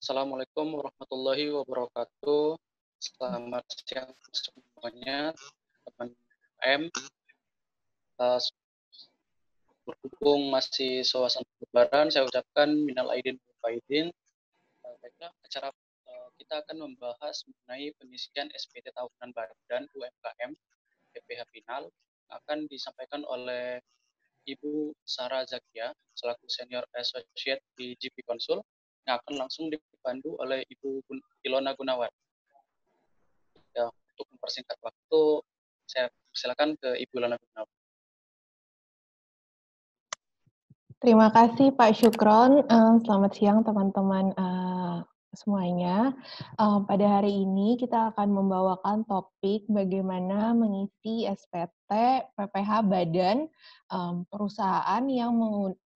Assalamualaikum warahmatullahi wabarakatuh. Selamat siang semuanya, teman M. Berhubung masih suasana Lebaran, saya ucapkan minal aidin wal faizin. Baiklah, kita akan membahas mengenai pengisian SPT tahunan badan UMKM PPH final akan disampaikan oleh Ibu Sarah Zakia selaku Senior Associate di GP Konsul yang akan langsung dipandu oleh Ibu Ilona Gunawan. Ya, untuk mempersingkat waktu, saya silakan ke Ibu Ilona Gunawan. Terima kasih Pak Syukron. Selamat siang teman-teman semuanya. Pada hari ini kita akan membawakan topik bagaimana mengisi SPT PPH badan perusahaan yang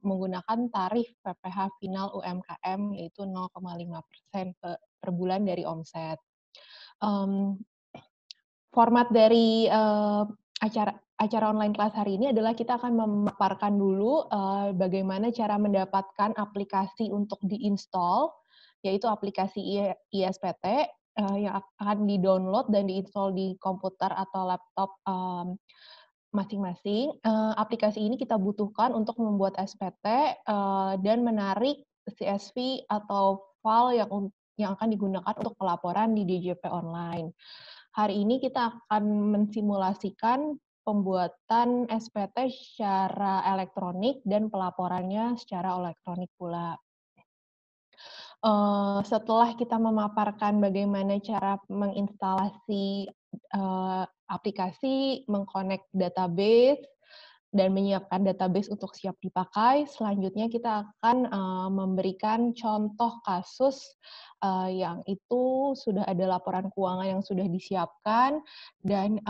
menggunakan tarif PPH final UMKM yaitu 0,5% per bulan dari omset. Format dari acara online kelas hari ini adalah kita akan memaparkan dulu bagaimana cara mendapatkan aplikasi untuk diinstal, yaitu aplikasi ISPT yang akan di-download dan diinstal di komputer atau laptop masing-masing. Aplikasi ini kita butuhkan untuk membuat SPT dan menarik CSV atau file yang akan digunakan untuk pelaporan di DJP online. Hari ini kita akan mensimulasikan pembuatan SPT secara elektronik dan pelaporannya secara elektronik pula. Setelah kita memaparkan bagaimana cara menginstalasi aplikasi, mengconnect database, dan menyiapkan database untuk siap dipakai, selanjutnya kita akan memberikan contoh kasus yang itu sudah ada laporan keuangan yang sudah disiapkan dan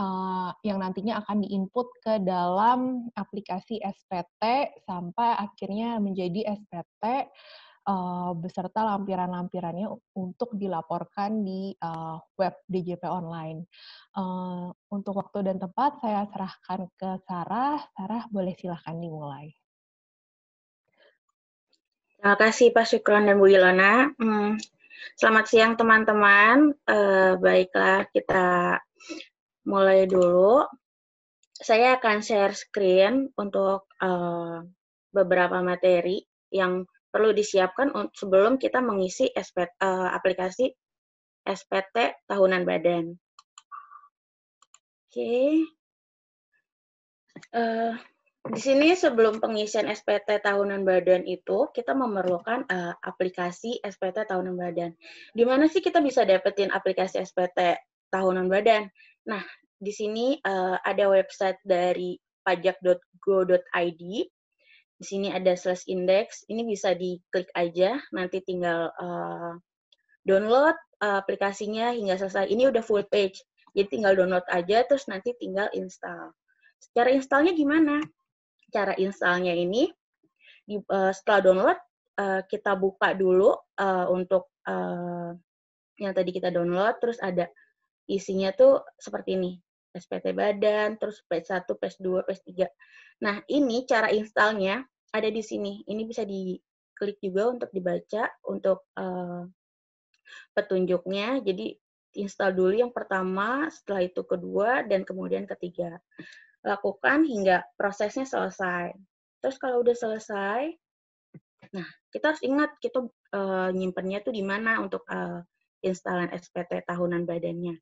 yang nantinya akan diinput ke dalam aplikasi SPT sampai akhirnya menjadi SPT beserta lampiran-lampirannya untuk dilaporkan di web DJP online. Untuk waktu dan tempat saya serahkan ke Sarah. Sarah, boleh silahkan dimulai. Terima kasih Pak Syukron dan Bu Ilona. Selamat siang teman-teman. Baiklah, kita mulai dulu. Saya akan share screen untuk beberapa materi yang perlu disiapkan sebelum kita mengisi aplikasi SPT tahunan badan. Oke. Di sini sebelum pengisian SPT tahunan badan itu, kita memerlukan aplikasi SPT tahunan badan. Di mana sih kita bisa dapetin aplikasi SPT tahunan badan? Nah, di sini ada website dari pajak.go.id. Di sini ada /index, ini bisa diklik aja, nanti tinggal download aplikasinya hingga selesai. Ini udah full page, jadi tinggal download aja, terus nanti tinggal install. Cara installnya gimana? Cara installnya ini, setelah download, kita buka dulu untuk yang tadi kita download, terus ada isinya tuh seperti ini. SPT badan, terus page 1, page 2, page 3. Nah, ini cara installnya ada di sini. Ini bisa diklik juga untuk dibaca, untuk petunjuknya. Jadi, install dulu yang pertama, setelah itu kedua, dan kemudian ketiga. Lakukan hingga prosesnya selesai. Terus kalau udah selesai, nah, kita harus ingat, kita nyimpennya tuh di mana untuk instalan SPT tahunan badannya.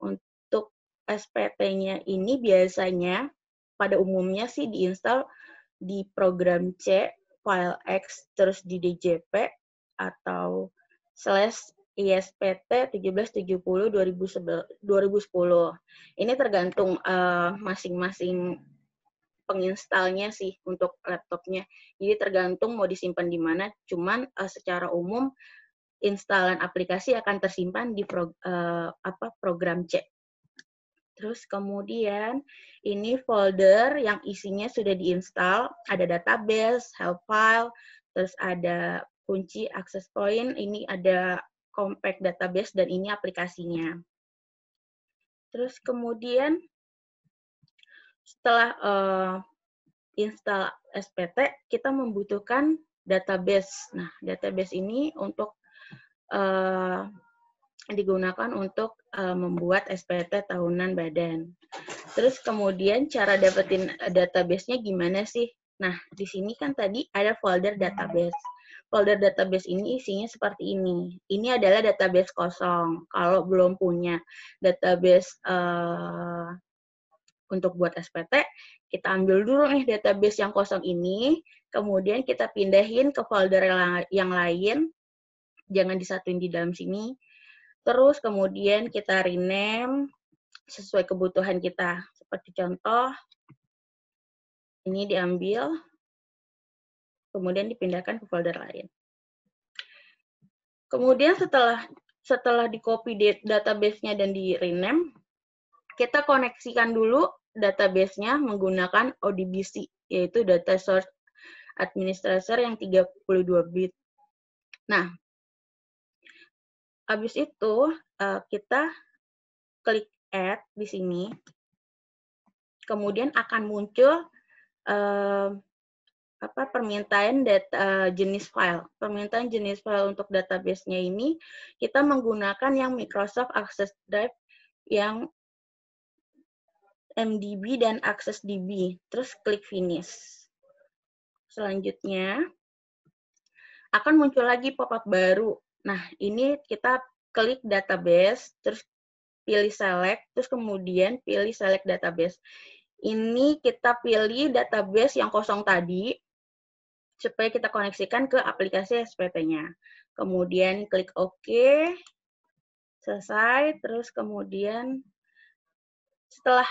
Untuk SPT-nya ini biasanya pada umumnya sih diinstal di program C, file X, terus di DJP atau /ISPT 1770/2010. Ini tergantung masing-masing penginstalnya sih untuk laptopnya. Jadi tergantung mau disimpan di mana, cuman secara umum instalan aplikasi akan tersimpan di program C. Terus kemudian ini folder yang isinya sudah diinstal, ada database, help file, terus ada kunci access point, ini ada compact database, dan ini aplikasinya. Terus kemudian setelah install SPT, kita membutuhkan database. Nah, database ini untuk digunakan untuk membuat SPT tahunan badan. Terus kemudian cara dapetin database-nya gimana sih? Nah, di sini kan tadi ada folder database. Folder database ini isinya seperti ini. Ini adalah database kosong. Kalau belum punya database untuk buat SPT, kita ambil dulu nih database yang kosong ini, kemudian kita pindahin ke folder yang lain, jangan disatuin di dalam sini. Terus kemudian kita rename sesuai kebutuhan kita. Seperti contoh, ini diambil, kemudian dipindahkan ke folder lain. Kemudian setelah di-copy database-nya dan di-rename, kita koneksikan dulu database-nya menggunakan ODBC, yaitu Data Source Administrator yang 32 bit. Nah, habis itu kita klik Add di sini, kemudian akan muncul permintaan jenis file. Permintaan jenis file untuk database-nya ini kita menggunakan yang Microsoft Access Drive yang MDB dan AccessDB. Terus klik Finish. Selanjutnya akan muncul lagi pop-up baru. Nah, ini kita klik database, terus pilih select, terus kemudian pilih select database. Ini kita pilih database yang kosong tadi, supaya kita koneksikan ke aplikasi SPT-nya. Kemudian klik OK, selesai, terus kemudian setelah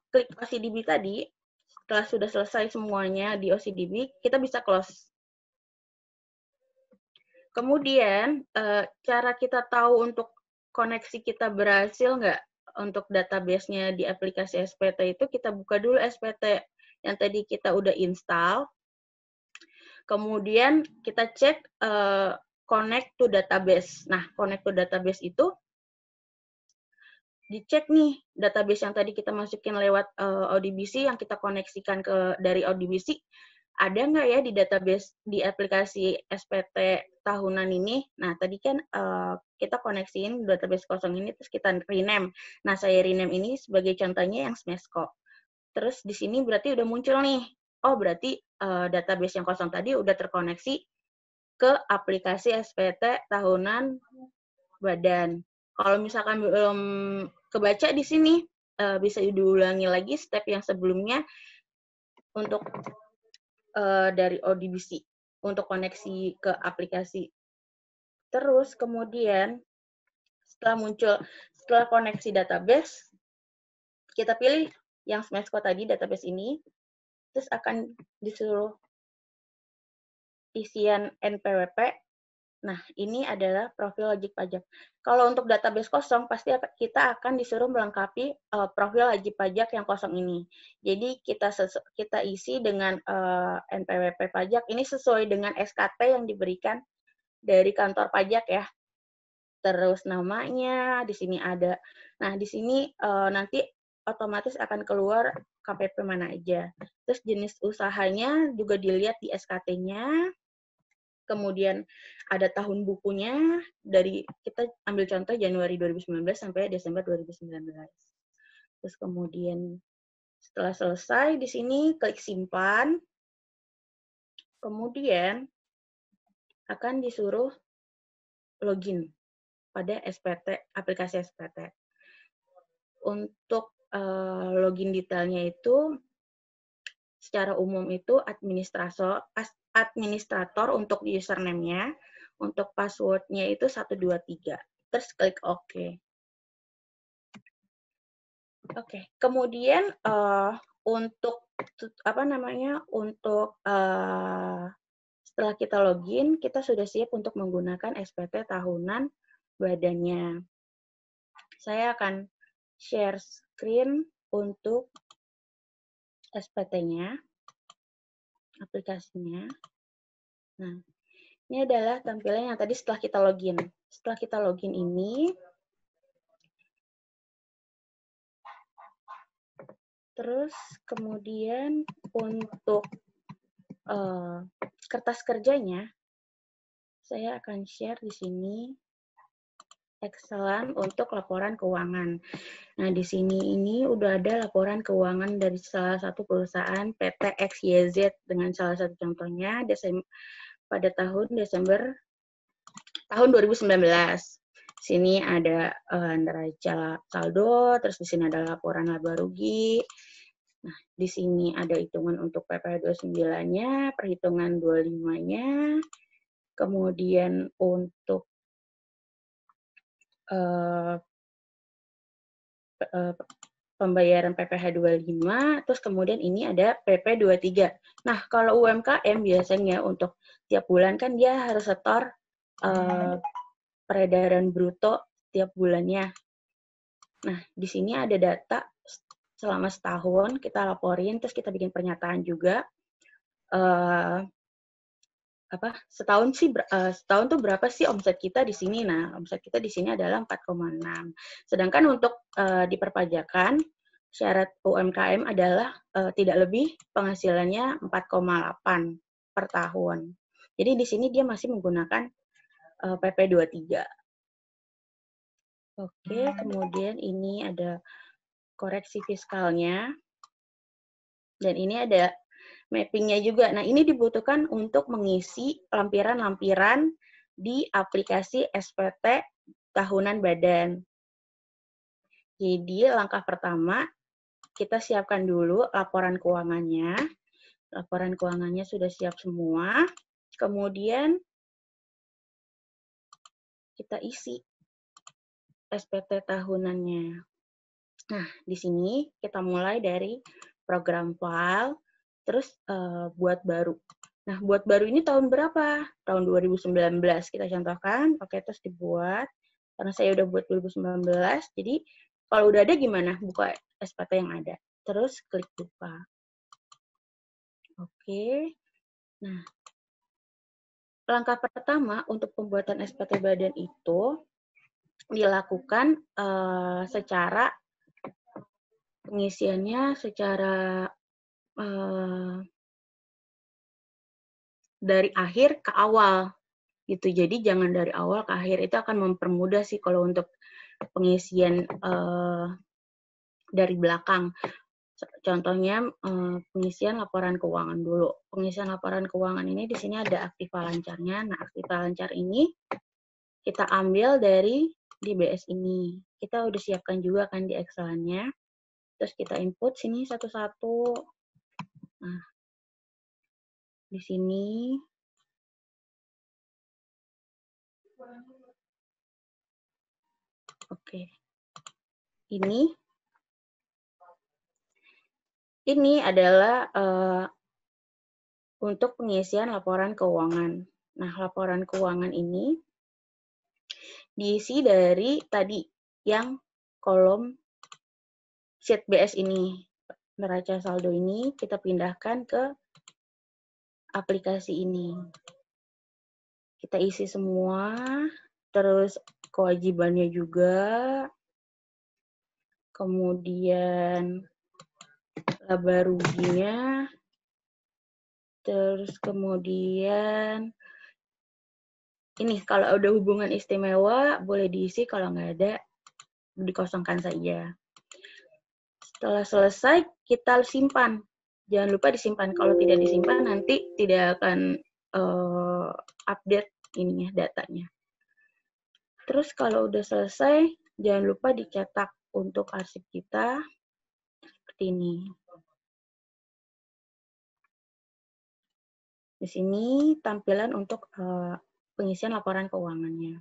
klik OCDB tadi, setelah sudah selesai semuanya di OCDB, kita bisa close. Kemudian, cara kita tahu untuk koneksi kita berhasil nggak untuk database-nya di aplikasi SPT itu, kita buka dulu SPT yang tadi kita udah install. Kemudian kita cek connect to database. Nah, connect to database itu dicek nih database yang tadi kita masukin lewat ODBC yang kita koneksikan dari ODBC, ada nggak ya di database di aplikasi SPT tahunan ini? Nah, tadi kan kita koneksiin database kosong ini, terus kita rename. Nah, saya rename ini sebagai contohnya yang Smesco. Terus di sini berarti udah muncul nih, oh berarti database yang kosong tadi udah terkoneksi ke aplikasi SPT tahunan badan. Kalau misalkan belum kebaca di sini, bisa diulangi lagi step yang sebelumnya untuk dari ODBC untuk koneksi ke aplikasi. Terus kemudian setelah koneksi database, kita pilih yang Smesco tadi, database ini, terus akan disuruh isian NPWP. Nah, ini adalah profil wajib pajak. Kalau untuk database kosong, pasti kita akan disuruh melengkapi profil wajib pajak yang kosong ini. Jadi, kita isi dengan NPWP pajak. Ini sesuai dengan SKT yang diberikan dari kantor pajak ya. Terus namanya, di sini ada. Nah, di sini nanti otomatis akan keluar KPP mana aja. Terus jenis usahanya juga dilihat di SKT-nya. Kemudian ada tahun bukunya, dari kita ambil contoh Januari 2019 sampai Desember 2019. Terus kemudian setelah selesai di sini klik simpan. Kemudian akan disuruh login pada SPT, aplikasi SPT. Untuk login detailnya itu secara umum itu administrator untuk username-nya, untuk password-nya itu 123. Terus klik OK. Oke, kemudian untuk setelah kita login, kita sudah siap untuk menggunakan SPT tahunan badannya. Saya akan share screen untuk SPT-nya, aplikasinya. Nah, ini adalah tampilan yang tadi setelah kita login. Setelah kita login ini, terus kemudian untuk kertas kerjanya, saya akan share di sini Excel untuk laporan keuangan. Nah, di sini ini udah ada laporan keuangan dari salah satu perusahaan PT XYZ dengan salah satu contohnya pada tahun Desember tahun 2019. Sini ada neraca saldo, terus di sini ada laporan laba rugi. Nah, di sini ada hitungan untuk PPh 29-nya, perhitungan 25-nya, kemudian untuk pembayaran PPh 25, terus kemudian ini ada PP 23. Nah, kalau UMKM biasanya untuk tiap bulan kan dia harus setor peredaran bruto tiap bulannya. Nah, di sini ada data selama setahun kita laporin, terus kita bikin pernyataan juga. Setahun tuh berapa sih omset kita di sini? Nah, omset kita di sini adalah 4,6. Sedangkan untuk di perpajakan syarat UMKM adalah tidak lebih penghasilannya 4,8 per tahun. Jadi di sini dia masih menggunakan PP 23. Oke, kemudian ini ada koreksi fiskalnya. Dan ini ada mappingnya juga. Nah, ini dibutuhkan untuk mengisi lampiran-lampiran di aplikasi SPT tahunan badan. Jadi, langkah pertama, kita siapkan dulu laporan keuangannya. Laporan keuangannya sudah siap semua. Kemudian, kita isi SPT tahunannya. Nah, di sini kita mulai dari program file, terus buat baru. Nah, buat baru ini tahun berapa? Tahun 2019 kita contohkan. Oke, terus dibuat. Karena saya udah buat 2019, jadi kalau udah ada gimana? Buka SPT yang ada. Terus klik buka. Oke. Nah, langkah pertama untuk pembuatan SPT badan itu dilakukan secara pengisiannya secara dari akhir ke awal gitu. Jadi jangan dari awal ke akhir, itu akan mempermudah sih kalau untuk pengisian dari belakang. Contohnya pengisian laporan keuangan dulu. Pengisian laporan keuangan ini di sini ada aktiva lancarnya. Nah, aktiva lancar ini kita ambil dari di BS ini. Kita udah siapkan juga kan di Excel-nya. Terus kita input sini satu-satu. Nah, di sini oke. Ini adalah untuk pengisian laporan keuangan. Nah, laporan keuangan ini diisi dari tadi yang kolom sheet BS ini. Neraca saldo ini kita pindahkan ke aplikasi ini. Kita isi semua, terus kewajibannya juga, kemudian laba ruginya, terus kemudian ini kalau ada hubungan istimewa boleh diisi, kalau nggak ada dikosongkan saja. Setelah selesai kita simpan. Jangan lupa disimpan. Kalau tidak disimpan nanti tidak akan update ininya datanya. Terus kalau udah selesai jangan lupa dicetak untuk arsip kita seperti ini. Di sini tampilan untuk pengisian laporan keuangannya.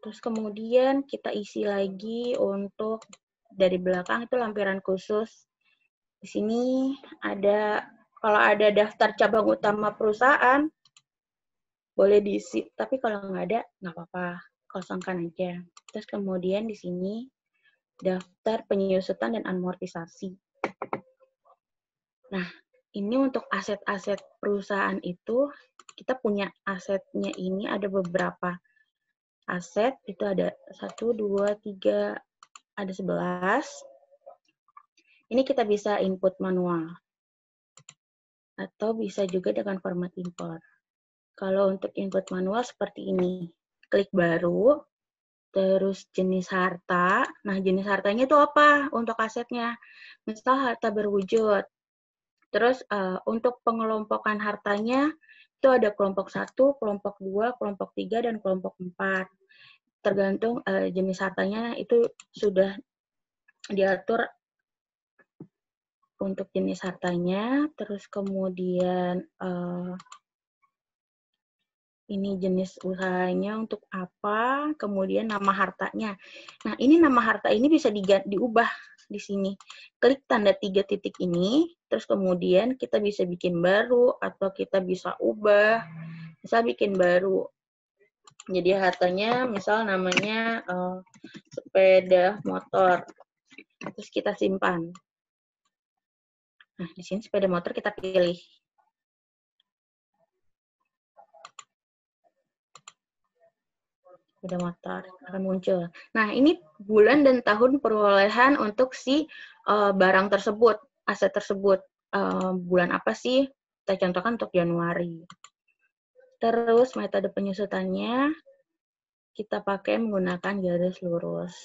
Terus kemudian kita isi lagi untuk dari belakang itu lampiran khusus. Di sini ada, kalau ada daftar cabang utama perusahaan, boleh diisi. Tapi kalau nggak ada, nggak apa-apa. Kosongkan aja. Terus kemudian di sini daftar penyusutan dan amortisasi. Nah, ini untuk aset-aset perusahaan itu, kita punya asetnya ini ada beberapa aset, itu ada 1, 2, 3, ada 11. Ini kita bisa input manual. Atau bisa juga dengan format import. Kalau untuk input manual seperti ini. Klik baru, terus jenis harta. Nah, jenis hartanya itu apa untuk asetnya? Misal harta berwujud. Terus untuk pengelompokan hartanya, itu ada kelompok 1, kelompok 2, kelompok 3, dan kelompok 4. Tergantung jenis hartanya itu sudah diatur untuk jenis hartanya, terus kemudian ini jenis usahanya untuk apa, kemudian nama hartanya. Nah, ini nama harta ini bisa diubah di sini. Klik tanda 3 titik ini, terus kemudian kita bisa bikin baru, atau kita bisa ubah, bisa bikin baru. Jadi hartanya, misal namanya sepeda motor, terus kita simpan. Nah, di sini sepeda motor kita pilih. Sepeda motor akan muncul. Nah, ini bulan dan tahun perolehan untuk si barang tersebut, aset tersebut. Bulan apa sih? Kita contohkan untuk Januari. Terus metode penyusutannya kita pakai menggunakan garis lurus.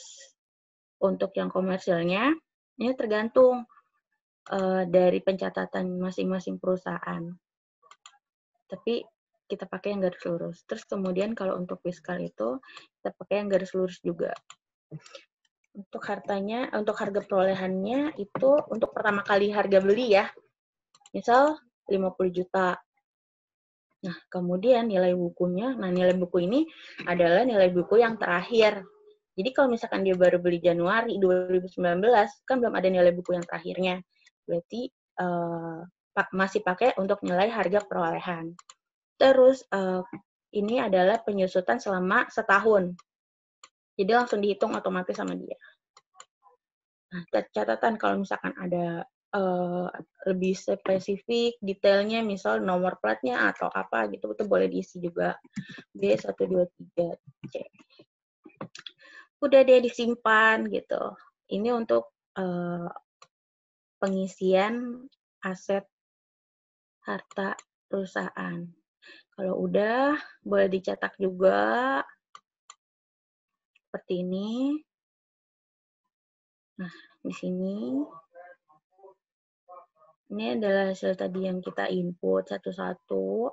Untuk yang komersilnya, ini tergantung dari pencatatan masing-masing perusahaan. Tapi kita pakai yang garis lurus. Terus kemudian kalau untuk fiskal itu, kita pakai yang garis lurus juga. Untuk hartanya, untuk harga perolehannya itu untuk pertama kali harga beli ya. Misal 50 juta. Nah, kemudian nilai bukunya, nah nilai buku ini adalah nilai buku yang terakhir. Jadi kalau misalkan dia baru beli Januari 2019, kan belum ada nilai buku yang terakhirnya. Berarti masih pakai untuk nilai harga perolehan. Terus ini adalah penyusutan selama setahun. Jadi langsung dihitung otomatis sama dia. Nah, catatan kalau misalkan ada lebih spesifik, detailnya, misal nomor platnya atau apa gitu, itu boleh diisi juga. B123C. Udah dia disimpan gitu. Ini untuk pengisian aset harta perusahaan. Kalau udah, boleh dicetak juga seperti ini. Nah, di sini ini adalah hasil tadi yang kita input satu-satu.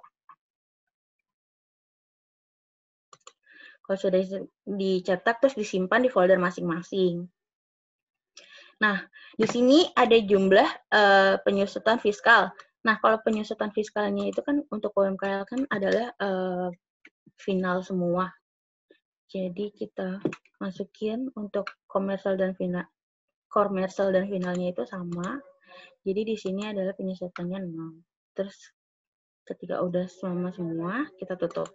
Kalau sudah dicetak, terus disimpan di folder masing-masing. Nah, di sini ada jumlah penyusutan fiskal. Nah, kalau penyusutan fiskalnya itu kan untuk UMKM kan adalah final semua. Jadi kita masukin untuk komersial dan finalnya itu sama. Jadi di sini adalah penyusutannya 0. Terus ketika udah semua, kita tutup.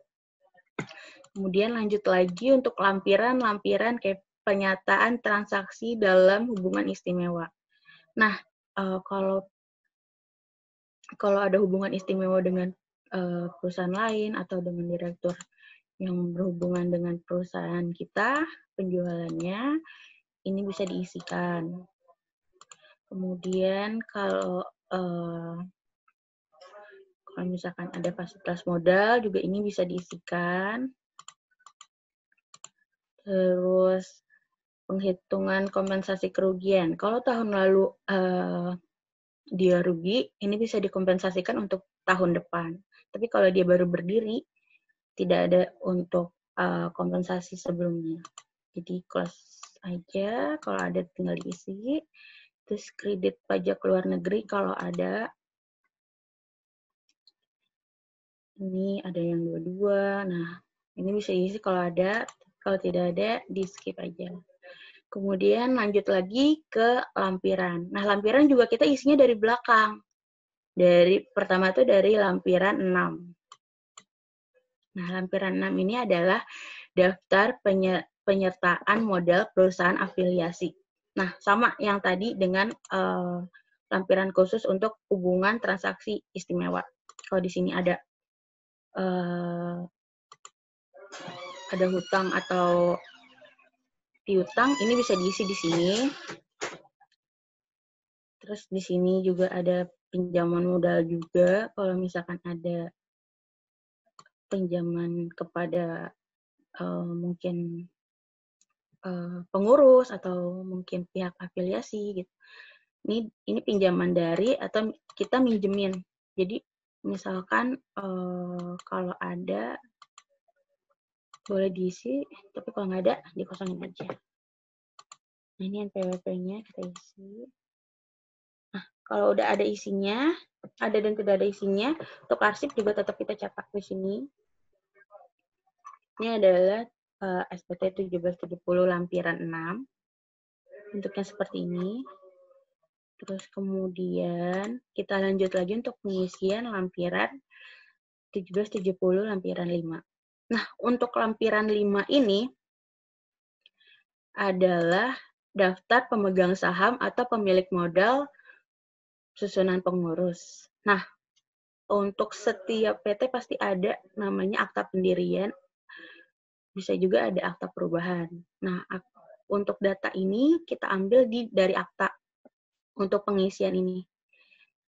Kemudian lanjut lagi untuk lampiran kayak penyataan transaksi dalam hubungan istimewa. Nah, kalau ada hubungan istimewa dengan perusahaan lain atau dengan direktur yang berhubungan dengan perusahaan kita, penjualannya, ini bisa diisikan. Kemudian kalau misalkan ada fasilitas modal, juga ini bisa diisikan. Terus penghitungan kompensasi kerugian. Kalau tahun lalu dia rugi, ini bisa dikompensasikan untuk tahun depan. Tapi kalau dia baru berdiri, tidak ada untuk kompensasi sebelumnya. Jadi close aja, kalau ada tinggal diisi. Terus kredit pajak luar negeri kalau ada. Ini ada yang dua-dua. Nah, ini bisa diisi kalau ada. Kalau tidak ada, di skip aja. Kemudian lanjut lagi ke lampiran. Nah, lampiran juga kita isinya dari belakang. Pertama itu dari lampiran 6. Nah, lampiran 6 ini adalah daftar penyertaan modal perusahaan afiliasi. Nah, sama yang tadi dengan lampiran khusus untuk hubungan transaksi istimewa. Kalau di sini ada hutang atau piutang, ini bisa diisi di sini. Terus di sini juga ada pinjaman modal juga, kalau misalkan ada pinjaman kepada mungkin pengurus atau mungkin pihak afiliasi gitu. Ini pinjaman dari atau kita minjemin. Jadi misalkan kalau ada boleh diisi, tapi kalau nggak ada dikosongin aja. Nah, ini NPWP-nya kita isi. Nah, kalau udah ada isinya, ada dan tidak ada isinya, untuk arsip juga tetap kita cetak di sini. Ini adalah SPT 1770 lampiran 6. Bentuknya seperti ini. Terus kemudian kita lanjut lagi untuk pengisian lampiran 1770 lampiran 5. Nah, untuk lampiran 5 ini adalah daftar pemegang saham atau pemilik modal susunan pengurus. Nah, untuk setiap PT pasti ada namanya akta pendirian, bisa juga ada akta perubahan. Nah, untuk data ini kita ambil dari akta untuk pengisian ini.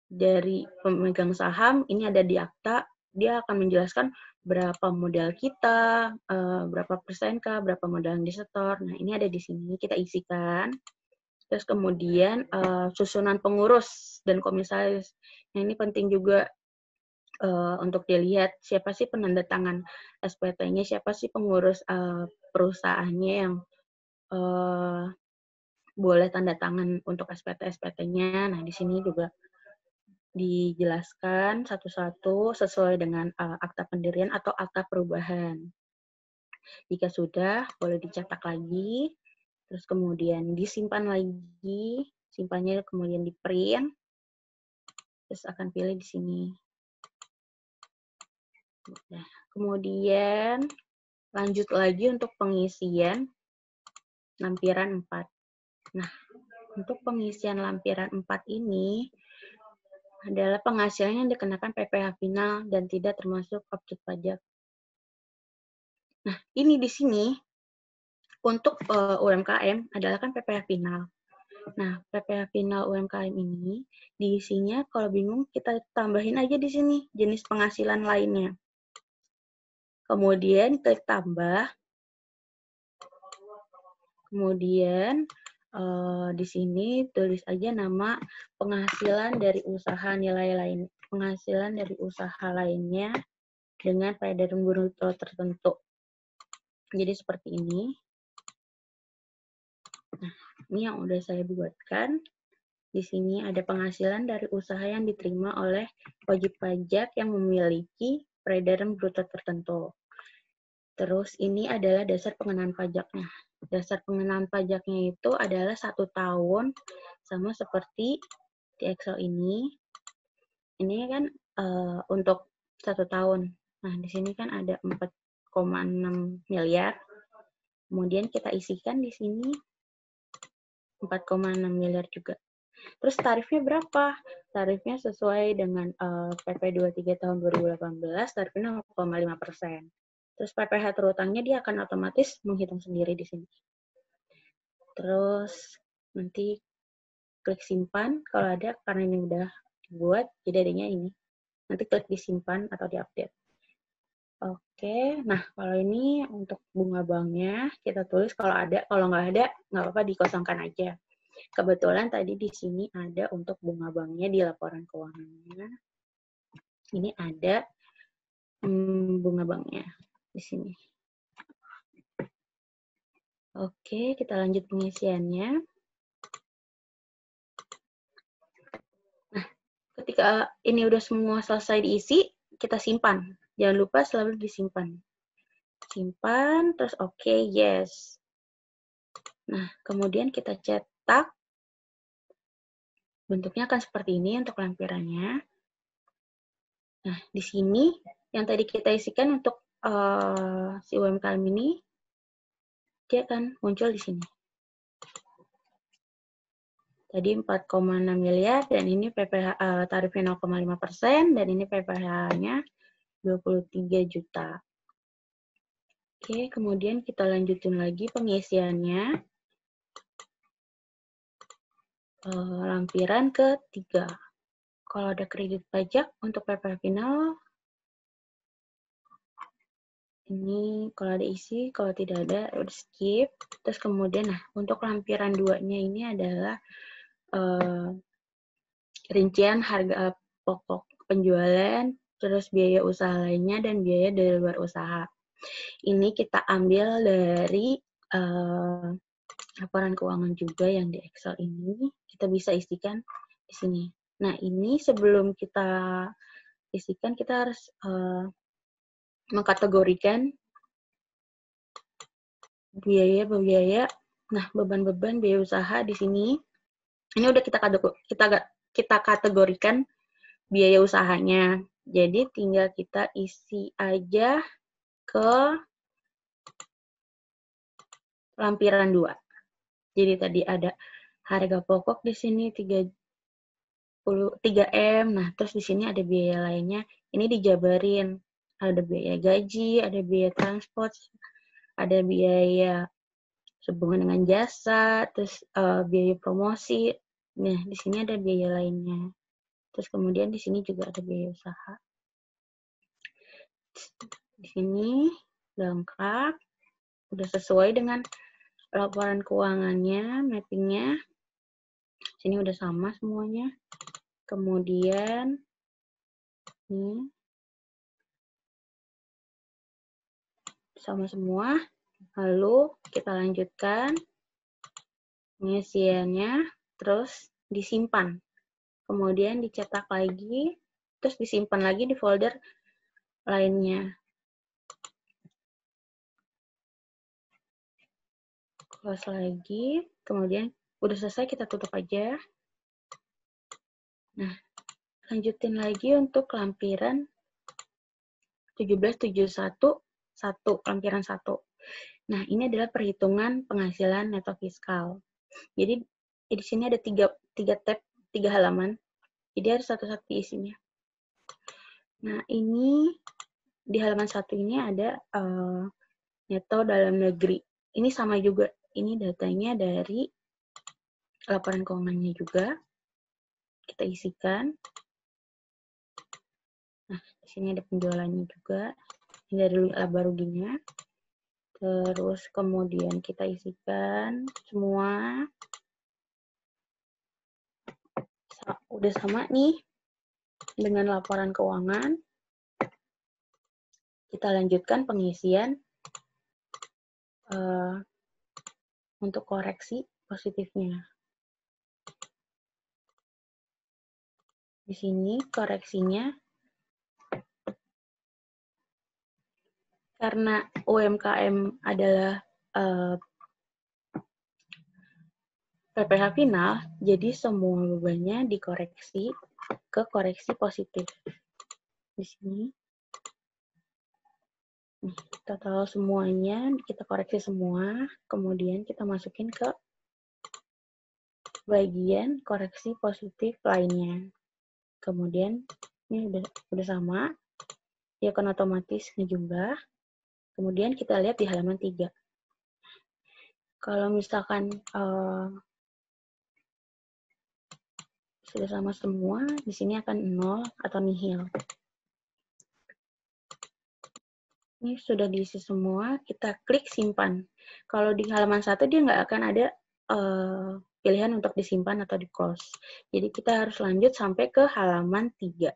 Dari pemegang saham, ini ada di akta, dia akan menjelaskan berapa modal kita, berapa persenkah, berapa modal yang disetor. Nah, ini ada di sini, kita isikan. Terus kemudian susunan pengurus dan komisaris. Nah, ini penting juga untuk dilihat siapa sih penanda tangan SPT-nya, siapa sih pengurus perusahaannya yang boleh tanda tangan untuk SPT-SPT-nya. Nah, di sini juga dijelaskan satu-satu sesuai dengan akta pendirian atau akta perubahan. Jika sudah, boleh dicetak lagi, terus kemudian disimpan lagi, simpannya kemudian di print, terus akan pilih di sini. Nah, kemudian lanjut lagi untuk pengisian lampiran 4. Nah, untuk pengisian lampiran 4 ini adalah penghasilan yang dikenakan PPh final dan tidak termasuk objek pajak. Nah, ini di sini untuk UMKM adalah kan PPh final. Nah, PPh final UMKM ini diisinya kalau bingung kita tambahin aja di sini jenis penghasilan lainnya. Kemudian klik tambah. Kemudian di sini tulis aja nama penghasilan dari usaha nilai lain, penghasilan dari usaha lainnya dengan peredaran bruto tertentu. Jadi seperti ini. Nah, ini yang udah saya buatkan. Di sini ada penghasilan dari usaha yang diterima oleh wajib pajak yang memiliki peredaran bruto tertentu. Terus ini adalah dasar pengenaan pajaknya. Dasar pengenaan pajaknya itu adalah 1 tahun, sama seperti di Excel ini. Ini kan untuk 1 tahun. Nah, di sini kan ada 4,6 miliar. Kemudian kita isikan di sini 4,6 miliar juga. Terus tarifnya berapa? Tarifnya sesuai dengan PP 23 tahun 2018, tarifnya 0,5%. Terus PPh terutangnya dia akan otomatis menghitung sendiri di sini. Terus nanti klik simpan kalau ada, karena ini udah dibuat, jadi adanya ini. Nanti klik disimpan atau diupdate. Oke, nah kalau ini untuk bunga banknya kita tulis kalau ada, kalau nggak ada nggak apa-apa dikosongkan aja. Kebetulan tadi di sini ada untuk bunga banknya di laporan keuangannya. Ini ada bunga banknya di sini. Oke, kita lanjut pengisiannya. Nah, ketika ini udah semua selesai diisi, kita simpan. Jangan lupa selalu disimpan. Simpan, terus oke, yes. Nah, kemudian kita cetak. Bentuknya akan seperti ini untuk lampirannya. Nah, di sini yang tadi kita isikan untuk si UMKM ini, dia akan muncul di sini. Tadi 4,6 miliar, dan ini PPh tarifnya 0,5%, dan ini PPh-nya 23 juta. Oke, kemudian kita lanjutin lagi pengisiannya. Lampiran ke-3. Kalau ada kredit pajak untuk PPh final, Ini kalau ada isi, kalau tidak ada udah skip. Terus kemudian, nah untuk lampiran 2-nya ini adalah rincian harga pokok penjualan, terus biaya usaha lainnya, dan biaya dari luar usaha. Ini kita ambil dari laporan keuangan juga yang di Excel ini. Kita bisa isikan di sini. Nah, ini sebelum kita isikan, kita harus mengkategorikan biaya-biaya. Nah, beban-beban biaya usaha di sini. Ini udah kita kategorikan biaya usahanya. Jadi tinggal kita isi aja ke lampiran 2. Jadi tadi ada harga pokok di sini 3M. Nah, terus di sini ada biaya lainnya. Ini dijabarin. Ada biaya gaji, ada biaya transport, ada biaya sehubungan dengan jasa, terus biaya promosi. Nah, di sini ada biaya lainnya. Terus kemudian di sini juga ada biaya usaha. Di sini lengkap, udah sesuai dengan laporan keuangannya, mappingnya. Sini udah sama semuanya. Kemudian ini sama semua. Lalu kita lanjutkan pengisiannya, terus disimpan. Kemudian dicetak lagi, terus disimpan lagi di folder lainnya. Close lagi, kemudian udah selesai, kita tutup aja. Nah, lanjutin lagi untuk lampiran 1771 lampiran 1. Nah, ini adalah perhitungan penghasilan neto fiskal. Jadi di sini ada 3 tab, 3 halaman. Jadi harus satu-satu isinya. Nah, ini di halaman 1 ini ada neto dalam negeri. Ini sama juga. Ini datanya dari laporan keuangannya juga. Kita isikan. Nah, di sini ada penjualannya juga. Ini dari laba ruginya. Terus kemudian kita isikan semua. Udah sama nih dengan laporan keuangan. Kita lanjutkan pengisian untuk koreksi positifnya. Di sini koreksinya karena UMKM adalah PPh final, jadi semua bebannya dikoreksi ke koreksi positif. Di sini, total semuanya kita koreksi semua, kemudian kita masukin ke bagian koreksi positif lainnya. Kemudian ini udah sama, dia akan otomatis ngejumlah. Kemudian kita lihat di halaman 3. Kalau misalkan sudah sama semua, di sini akan 0 atau nihil. Ini sudah diisi semua, kita klik simpan. Kalau di halaman 1 dia nggak akan ada pilihan untuk disimpan atau di close. Jadi kita harus lanjut sampai ke halaman 3.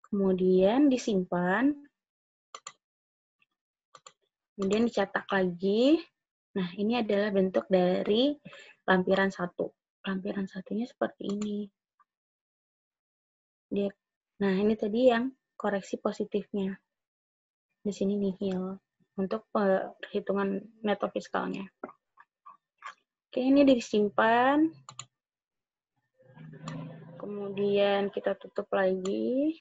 Kemudian disimpan. Kemudian dicetak lagi. Nah, ini adalah bentuk dari lampiran 1. Lampiran satunya seperti ini. Nah, ini tadi yang koreksi positifnya. Di sini nihil untuk perhitungan neto fiskalnya. Oke, ini disimpan. Kemudian kita tutup lagi.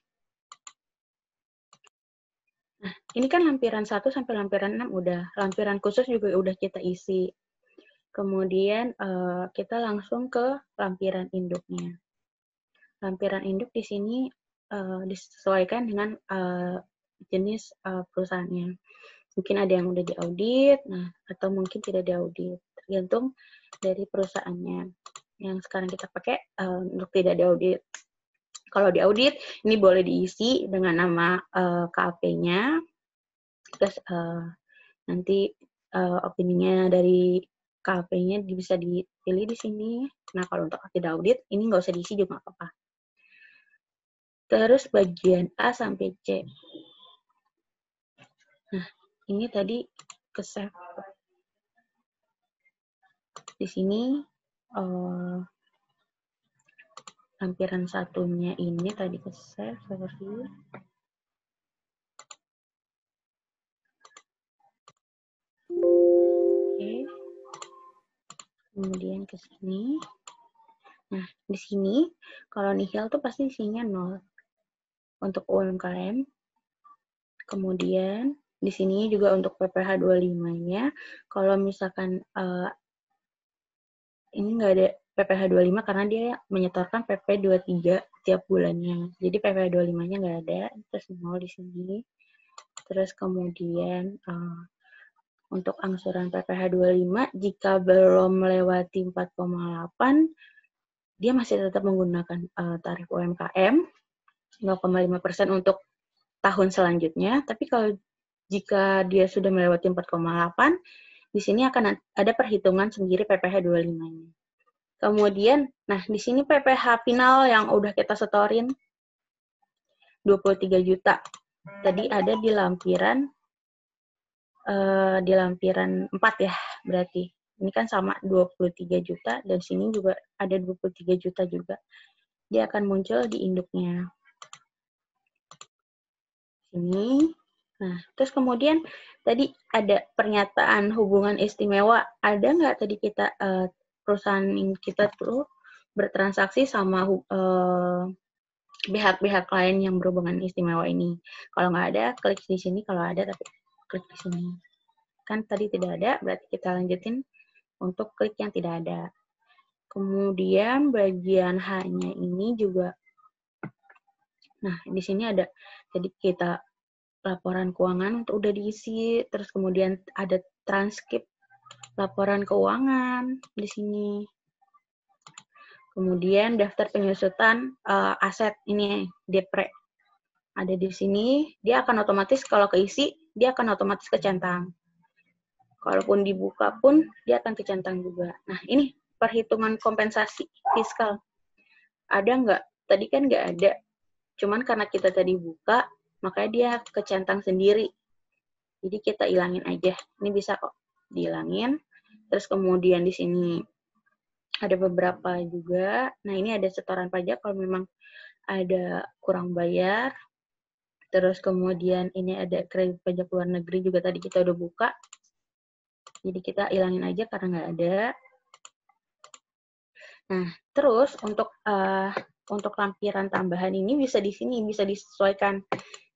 Nah, ini kan lampiran 1 sampai lampiran 6 udah. Lampiran khusus juga udah kita isi. Kemudian kita langsung ke lampiran induknya. Lampiran induk di sini disesuaikan dengan jenis perusahaannya. Mungkin ada yang udah diaudit, nah atau mungkin tidak diaudit, tergantung dari perusahaannya. Yang sekarang kita pakai untuk tidak diaudit. Kalau diaudit, ini boleh diisi dengan nama KAP-nya, Terus nanti opininya dari KP-nya bisa dipilih di sini. Nah, kalau untuk tidak audit, ini nggak usah diisi juga nggak apa-apa. Terus bagian A sampai C. Nah, ini tadi ke save. Di sini lampiran satunya ini tadi ke save seperti ini. Oke. Kemudian ke sini. Nah, di sini kalau nihil tuh pasti isinya 0 untuk UMKM. Kemudian di sini juga untuk PPh 25-nya, kalau misalkan ini nggak ada PPh 25 karena dia menyetorkan PP 23 tiap bulannya. Jadi PPh 25-nya nggak ada, terus 0 di sini. Terus kemudian untuk angsuran PPh 25 jika belum melewati 4,8 dia masih tetap menggunakan tarif UMKM 0,5% untuk tahun selanjutnya. Tapi kalau jika dia sudah melewati 4,8, di sini akan ada perhitungan sendiri PPh 25-nya. Kemudian, nah di sini PPh final yang udah kita setorin 23 juta. Tadi ada di lampiran 4 ya, berarti. Ini kan sama 23 juta, dan sini juga ada 23 juta juga. Dia akan muncul di induknya. Sini. Nah, terus kemudian tadi ada pernyataan hubungan istimewa. Ada nggak tadi kita, perusahaan kita tuh bertransaksi sama pihak-pihak lain yang berhubungan istimewa ini? Kalau nggak ada, klik di sini. Kalau ada, tapi klik di sini. Kan tadi tidak ada, berarti kita lanjutin untuk klik yang tidak ada. Kemudian bagian H-nya ini juga, nah di sini ada, jadi kita laporan keuangan udah diisi, terus kemudian ada transkrip laporan keuangan di sini. Kemudian daftar penyusutan aset ini DEPRE ada di sini, dia akan otomatis kalau keisi, dia akan otomatis kecentang. Kalaupun dibuka pun, dia akan kecentang juga. Nah, ini perhitungan kompensasi fiskal. Ada nggak? Tadi kan nggak ada. Cuman karena kita tadi buka, makanya dia kecentang sendiri. Jadi kita ilangin aja. Ini bisa kok dihilangin. Terus kemudian di sini ada beberapa juga. Nah, ini ada setoran pajak kalau memang ada kurang bayar. Terus kemudian ini ada kredit pajak luar negeri juga tadi kita udah buka. Jadi kita ilangin aja karena nggak ada. Nah, terus untuk lampiran tambahan ini bisa di sini, bisa disesuaikan.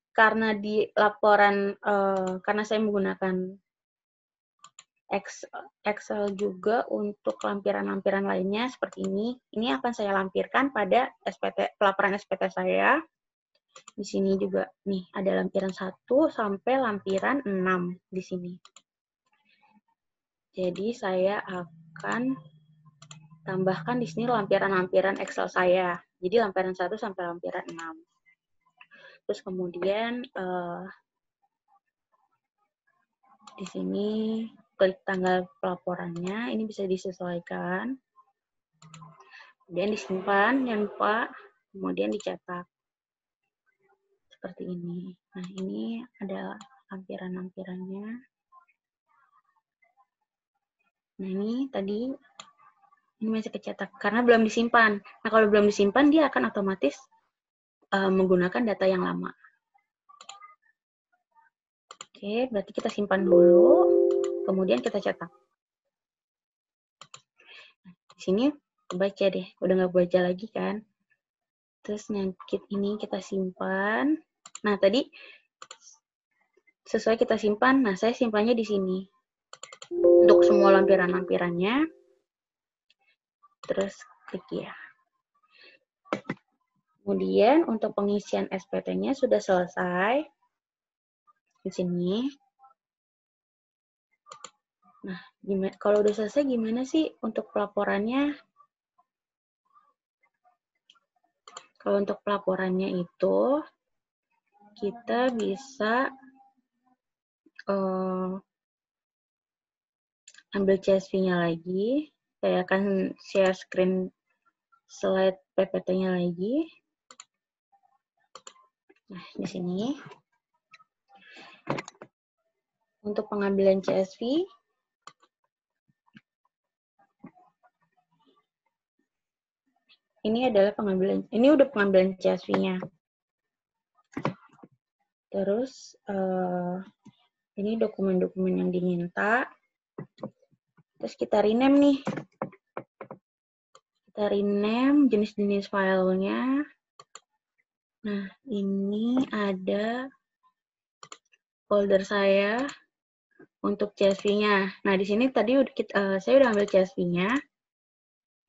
Karena di laporan, karena saya menggunakan Excel juga untuk lampiran-lampiran lainnya seperti ini. Ini akan saya lampirkan pada pelaporan SPT saya. Di sini juga nih ada lampiran 1 sampai lampiran 6 di sini. Jadi saya akan tambahkan di sini lampiran-lampiran Excel saya. Jadi lampiran 1 sampai lampiran 6. Terus kemudian di sini klik tanggal pelaporannya, ini bisa disesuaikan. Kemudian disimpan, jangan lupa, kemudian dicetak. Seperti ini. Nah, ini ada lampiran-lampirannya. Nah, ini tadi ini masih kecetak karena belum disimpan. Nah, kalau belum disimpan dia akan otomatis menggunakan data yang lama. Oke, berarti kita simpan dulu, kemudian kita cetak. Nah, di sini baca deh, udah nggak baca lagi kan. Terus ini kita simpan. Nah, tadi sesuai kita simpan, nah saya simpannya di sini. Untuk semua lampiran-lampirannya, terus klik ya. Kemudian untuk pengisian SPT-nya sudah selesai. Di sini. Nah, kalau udah selesai gimana sih untuk pelaporannya? Kalau untuk pelaporannya itu, kita bisa ambil CSV-nya lagi. Saya akan share screen slide PPT-nya lagi. Nah, di sini. Untuk pengambilan CSV, ini udah pengambilan CSV-nya. Terus, ini dokumen-dokumen yang diminta. Terus kita rename nih. Kita rename jenis-jenis filenya. Nah, ini ada folder saya untuk CSV-nya. Nah, di sini tadi saya udah ambil CSV-nya.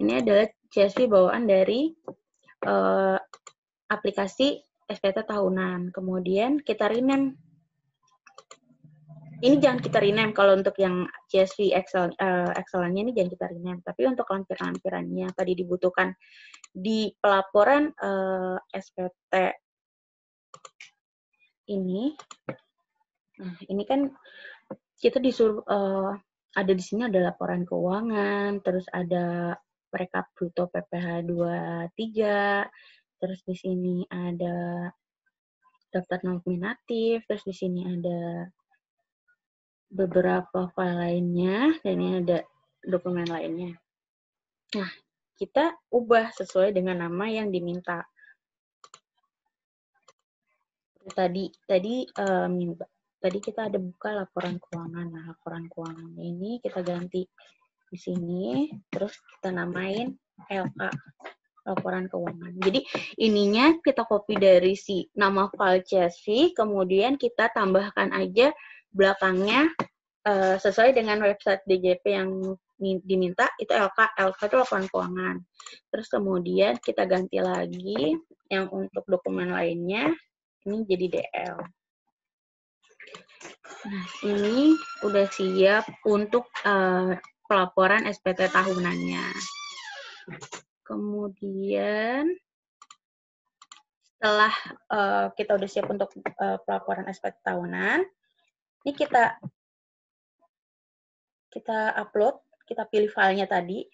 Ini adalah CSV bawaan dari aplikasi SPT tahunan. Kemudian kita rename. Ini jangan kita rename kalau untuk yang CSV Excel-nya ini jangan kita rename. Tapi untuk lampiran-lampirannya yang tadi dibutuhkan di pelaporan SPT ini. Nah, ini kan kita disuruh ada di sini ada laporan keuangan, terus ada rekap bruto PPh 23, terus di sini ada daftar nominatif, terus di sini ada beberapa file lainnya, dan ini ada dokumen lainnya. Nah, kita ubah sesuai dengan nama yang diminta. Tadi kita ada buka laporan keuangan. Nah, laporan keuangan ini kita ganti di sini, terus kita namain LK, laporan keuangan. Jadi ininya kita copy dari si nama file CSV, kemudian kita tambahkan aja belakangnya sesuai dengan website DJP yang diminta, itu LK itu laporan keuangan. Terus kemudian kita ganti lagi yang untuk dokumen lainnya, ini jadi DL. Nah, ini udah siap untuk pelaporan SPT tahunannya. Kemudian setelah kita udah siap untuk pelaporan SPT tahunan, ini kita upload, kita pilih filenya tadi,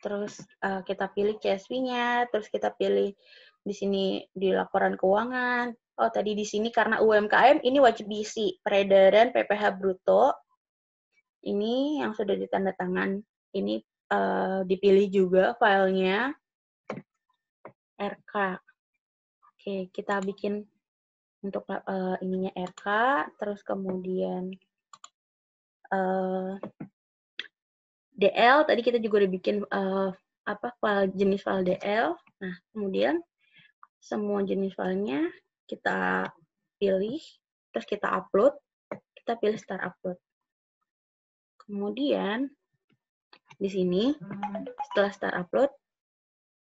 terus kita pilih CSV-nya, terus kita pilih di sini di laporan keuangan. Oh, tadi di sini karena UMKM ini wajib diisi peredaran PPh bruto. Ini yang sudah ditandatangan, ini dipilih juga filenya RK. Oke, kita bikin untuk ininya RK, terus kemudian DL, tadi kita juga udah bikin jenis file DL. Nah, kemudian semua jenis filenya kita pilih, terus kita upload, kita pilih start upload. Kemudian di sini setelah start upload,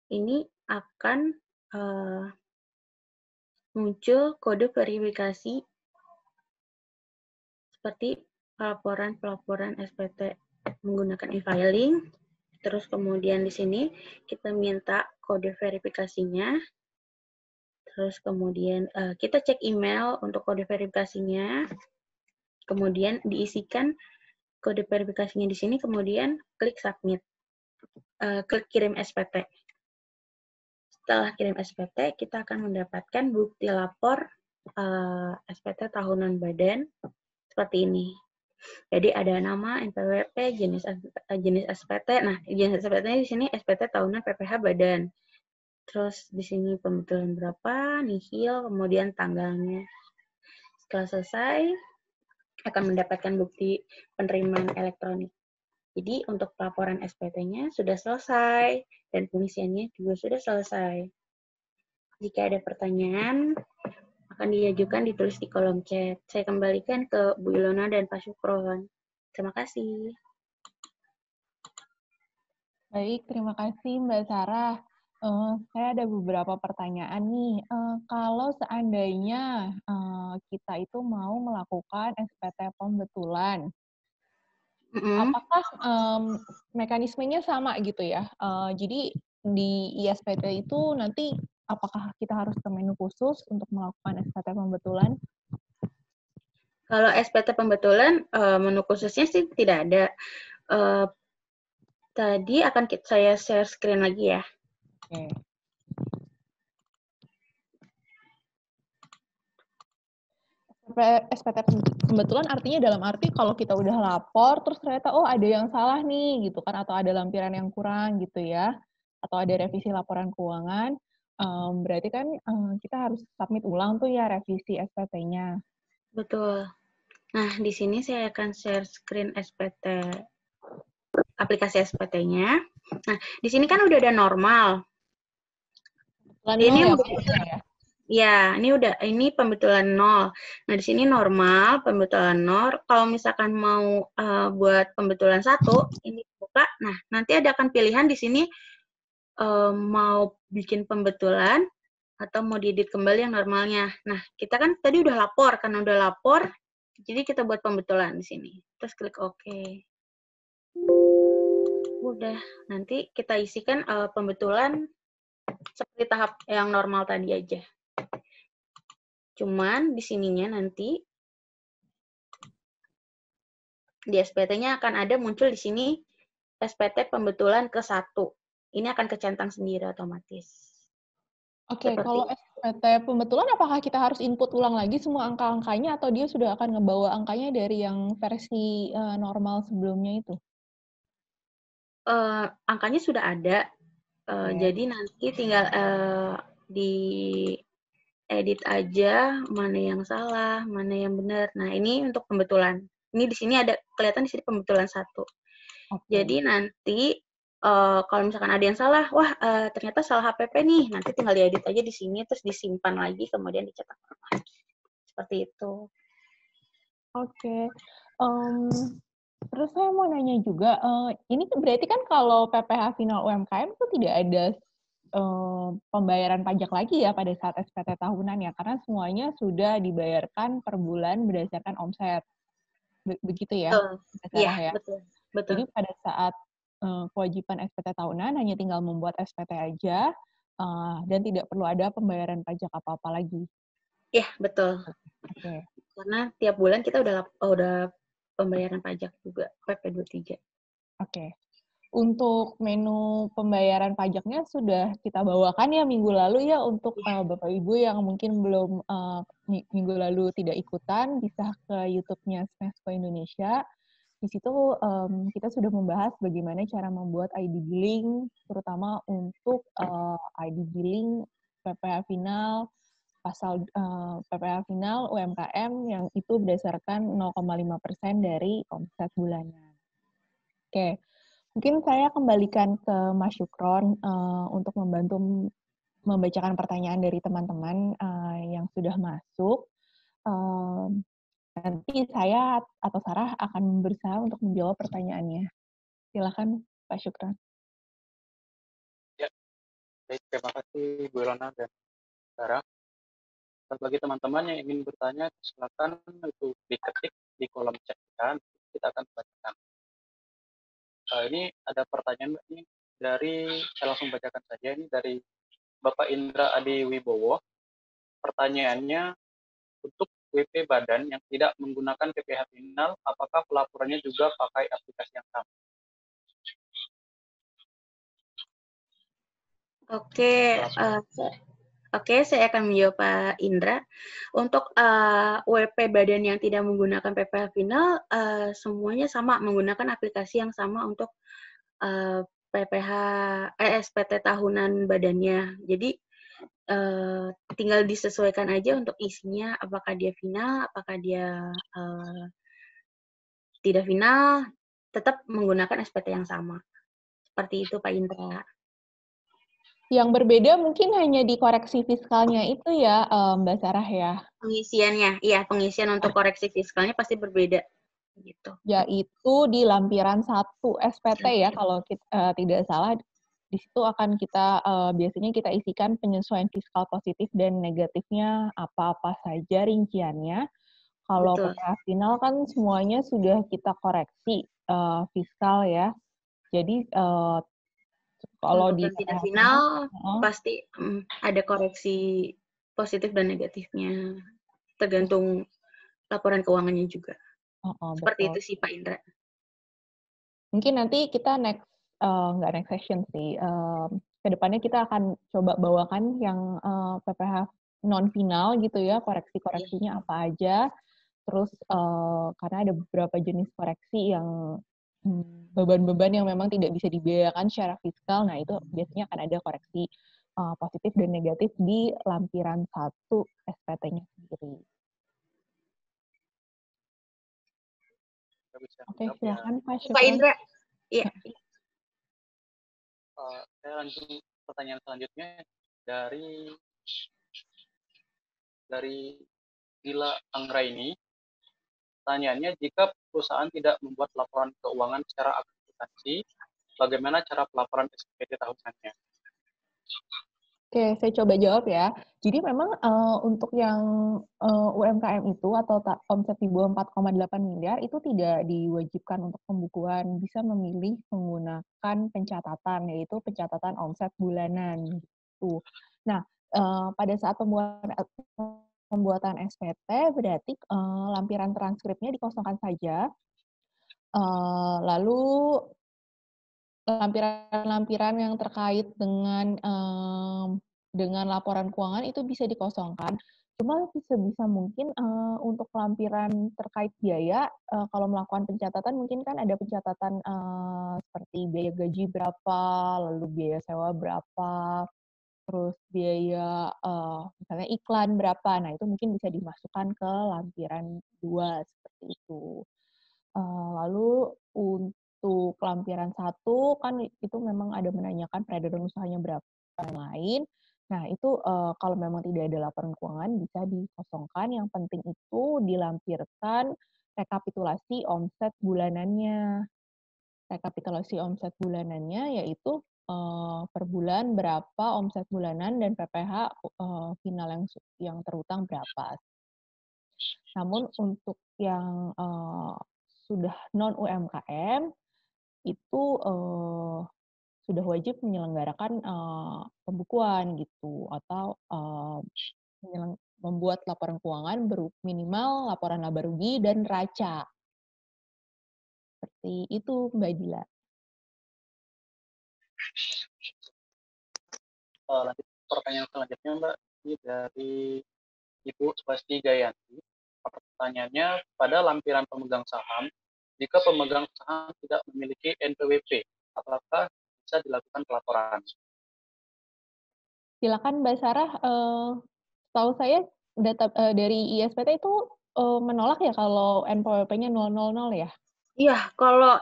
ini akan muncul kode verifikasi seperti pelaporan SPT menggunakan e-filing. Terus kemudian di sini kita minta kode verifikasinya. Terus kemudian kita cek email untuk kode verifikasinya. Kemudian diisikan kode verifikasinya di sini, kemudian klik submit. Klik kirim SPT. Setelah kirim SPT, kita akan mendapatkan bukti lapor SPT tahunan badan seperti ini. Jadi ada nama, NPWP, jenis SPT. Nah, jenis SPT-nya di sini SPT tahunan PPh badan. Terus di sini pembetulan berapa, nihil, kemudian tanggalnya. Setelah selesai, akan mendapatkan bukti penerimaan elektronik. Jadi untuk pelaporan SPT-nya sudah selesai dan pengisiannya juga sudah selesai. Jika ada pertanyaan, akan diajukan ditulis di kolom chat. Saya kembalikan ke Bu Ilona dan Pak Syukron. Terima kasih. Baik, terima kasih Mbak Sarah. Saya ada beberapa pertanyaan nih. Kalau seandainya kita itu mau melakukan SPT pembetulan, apakah mekanismenya sama gitu ya? Jadi di ISPT itu nanti apakah kita harus ke menu khusus untuk melakukan SPT pembetulan? Kalau SPT pembetulan, menu khususnya sih tidak ada. Tadi akan saya share screen lagi ya. Oke. SPT pembetulan artinya dalam arti kalau kita udah lapor, terus ternyata oh ada yang salah nih gitu kan, atau ada lampiran yang kurang gitu ya, atau ada revisi laporan keuangan, berarti kan kita harus submit ulang tuh ya revisi SPT-nya. Betul. Nah, di sini saya akan share screen SPT, aplikasi SPT-nya. Nah, di sini kan udah ada normal. Ini ini pembetulan 0. Nah, di sini normal, pembetulan 0. Kalau misalkan mau buat pembetulan 1, ini buka. Nah, nanti ada akan pilihan di sini mau bikin pembetulan atau mau diedit kembali yang normalnya. Nah, kita kan tadi udah lapor, karena udah lapor, jadi kita buat pembetulan di sini. Terus klik OK. Udah, nanti kita isikan pembetulan seperti tahap yang normal tadi aja. Cuman di sininya nanti di SPT-nya akan ada muncul di sini SPT pembetulan ke-1. Ini akan kecentang sendiri otomatis. Oke, kalau SPT pembetulan apakah kita harus input ulang lagi semua angka-angkanya atau dia sudah akan ngebawa angkanya dari yang versi normal sebelumnya itu? Angkanya sudah ada. Jadi nanti tinggal di edit aja mana yang salah, mana yang benar. Nah, ini untuk pembetulan. Ini di sini ada kelihatan di sini pembetulan 1. Jadi nanti kalau misalkan ada yang salah, wah ternyata salah HPP nih, nanti tinggal diedit aja di sini terus disimpan lagi kemudian dicetak lagi. Seperti itu. Oke. Terus saya mau nanya juga, ini berarti kan kalau PPh final UMKM itu tidak ada pembayaran pajak lagi ya pada saat SPT tahunan ya, karena semuanya sudah dibayarkan per bulan berdasarkan omset. Begitu ya? Iya, betul. Jadi pada saat kewajiban SPT tahunan hanya tinggal membuat SPT aja, dan tidak perlu ada pembayaran pajak apa-apa lagi. Iya, betul. Oke. Karena tiap bulan kita udah pembayaran pajak juga, PP23. Oke. Untuk menu pembayaran pajaknya sudah kita bawakan ya minggu lalu ya untuk Bapak Ibu yang mungkin belum minggu lalu tidak ikutan, bisa ke YouTube-nya Smesco Indonesia. Di situ kita sudah membahas bagaimana cara membuat ID billing, terutama untuk ID billing PPh final, pasal PPh final UMKM yang itu berdasarkan 0,5% dari omset bulanan. Oke. Mungkin saya kembalikan ke Mas Syukron untuk membantu membacakan pertanyaan dari teman-teman yang sudah masuk. Nanti saya atau Sarah akan berusaha untuk menjawab pertanyaannya. Silakan Pak Syukron. Ya, baik, terima kasih Bu Ilona dan Sarah. Bagi teman-teman yang ingin bertanya, silakan itu diketik di kolom chat kita akan bacakan. Ini ada pertanyaan ini saya langsung bacakan saja, ini dari Bapak Indra Adi Wibowo. Pertanyaannya, untuk WP badan yang tidak menggunakan PPh final, apakah pelaporannya juga pakai aplikasi yang sama? Oke, saya akan menjawab Pak Indra. Untuk WP badan yang tidak menggunakan PPh final, semuanya sama, menggunakan aplikasi yang sama untuk SPT tahunan badannya. Jadi tinggal disesuaikan aja untuk isinya, apakah dia final, apakah dia tidak final, tetap menggunakan SPT yang sama. Seperti itu Pak Indra. Yang berbeda mungkin hanya di koreksi fiskalnya itu ya, Mbak Sarah ya? Pengisiannya, iya pengisian untuk koreksi fiskalnya pasti berbeda. Gitu. Yaitu di lampiran 1 SPT ya, kalau kita tidak salah, di situ akan kita, biasanya kita isikan penyesuaian fiskal positif dan negatifnya apa-apa saja rinciannya. Kalau PPh final kan semuanya sudah kita koreksi fiskal ya. Jadi kalau untuk di yang tidak final pasti ada koreksi positif dan negatifnya tergantung laporan keuangannya juga. Seperti Betul. itu sih Pak Indra. Mungkin nanti kita nggak next session sih. Kedepannya kita akan coba bawakan yang PPh non final gitu ya, koreksi-koreksinya apa aja. Terus karena ada beberapa jenis koreksi yang beban-beban yang memang tidak bisa dibiayakan secara fiskal, nah itu biasanya akan ada koreksi positif dan negatif di lampiran 1 SPT-nya sendiri. Oke, silakan Pak Syukron. Pak Indra. Iya. Saya lanjut pertanyaan selanjutnya dari Gila Anggraini. Pertanyaannya, jika perusahaan tidak membuat laporan keuangan secara akuntansi, bagaimana cara pelaporan SPT tahunannya? Oke, saya coba jawab ya. Jadi memang untuk yang UMKM itu atau omset di bawah 4,8 miliar itu tidak diwajibkan untuk pembukuan, bisa memilih menggunakan pencatatan, yaitu pencatatan omset bulanan. Gitu. Nah, pada saat pembuatan SPT berarti lampiran transkripnya dikosongkan saja. Lalu lampiran-lampiran yang terkait dengan laporan keuangan itu bisa dikosongkan. Cuma sebisa mungkin untuk lampiran terkait biaya, kalau melakukan pencatatan mungkin kan ada pencatatan seperti biaya gaji berapa, lalu biaya sewa berapa, terus biaya misalnya iklan berapa. Nah, itu mungkin bisa dimasukkan ke lampiran 2 seperti itu. Lalu untuk lampiran 1 kan itu memang ada menanyakan peredaran usahanya berapa dan lain. Nah, itu kalau memang tidak ada laporan keuangan bisa dikosongkan. Yang penting itu dilampirkan rekapitulasi omset bulanannya. Rekapitulasi omset bulanannya yaitu per bulan berapa omset bulanan dan PPh final yang terutang berapa. Namun untuk yang sudah non UMKM itu sudah wajib menyelenggarakan pembukuan gitu atau membuat laporan keuangan minimal laporan laba rugi dan neraca. Seperti itu Mbak Dila. Lanjut pertanyaan selanjutnya Mbak, ini dari Ibu Swasti Gayanti. Pertanyaannya, pada lampiran pemegang saham, jika pemegang saham tidak memiliki NPWP, apakah bisa dilakukan pelaporan? Silakan Mbak Sarah. Tahu saya data dari ISPT itu menolak ya kalau NPWP-nya 000 ya? Iya, kalau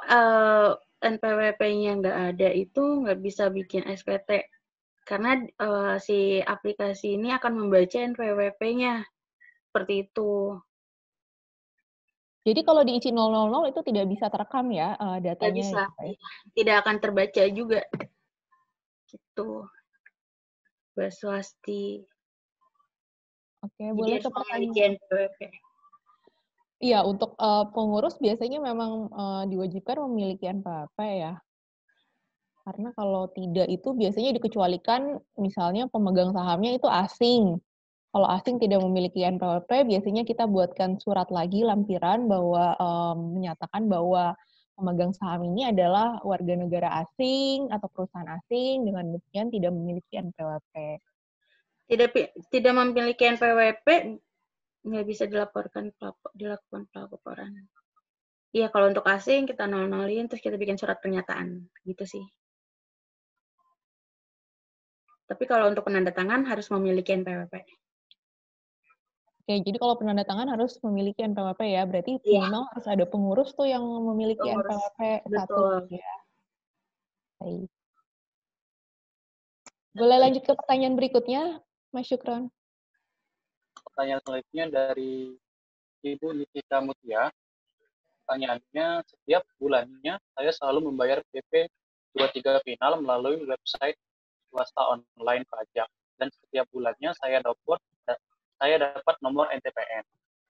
NPWP-nya nggak ada itu nggak bisa bikin SPT. Karena si aplikasi ini akan membaca NPWP-nya. Seperti itu. Jadi kalau diisi 000 itu tidak bisa terekam ya datanya? Tidak bisa. Ya? Tidak akan terbaca juga. Gitu. Mbak Swasti. Oke, boleh ke pertanyaan. Iya, untuk pengurus biasanya memang diwajibkan memiliki NPWP ya. Karena kalau tidak itu biasanya dikecualikan misalnya pemegang sahamnya itu asing. Kalau asing tidak memiliki NPWP, biasanya kita buatkan surat lagi lampiran bahwa menyatakan bahwa pemegang saham ini adalah warga negara asing atau perusahaan asing, dengan demikian tidak memiliki NPWP. Tidak memiliki NPWP nggak bisa dilakukan pelaporan. Iya, kalau untuk asing kita nol-nolin terus kita bikin surat pernyataan, gitu sih. Tapi kalau untuk penandatangan harus memiliki NPWP. Oke, jadi kalau penandatangan harus memiliki NPWP ya, berarti minimal harus ada pengurus tuh yang memiliki NPWP satu ya. Baik. Boleh lanjut ke pertanyaan berikutnya, Mas Syukron. Pertanyaan selanjutnya dari Ibu Nikita Mutia. Pertanyaannya, setiap bulannya saya selalu membayar PP 23 final melalui website swasta online pajak. Dan setiap bulannya saya dapat nomor NTPN.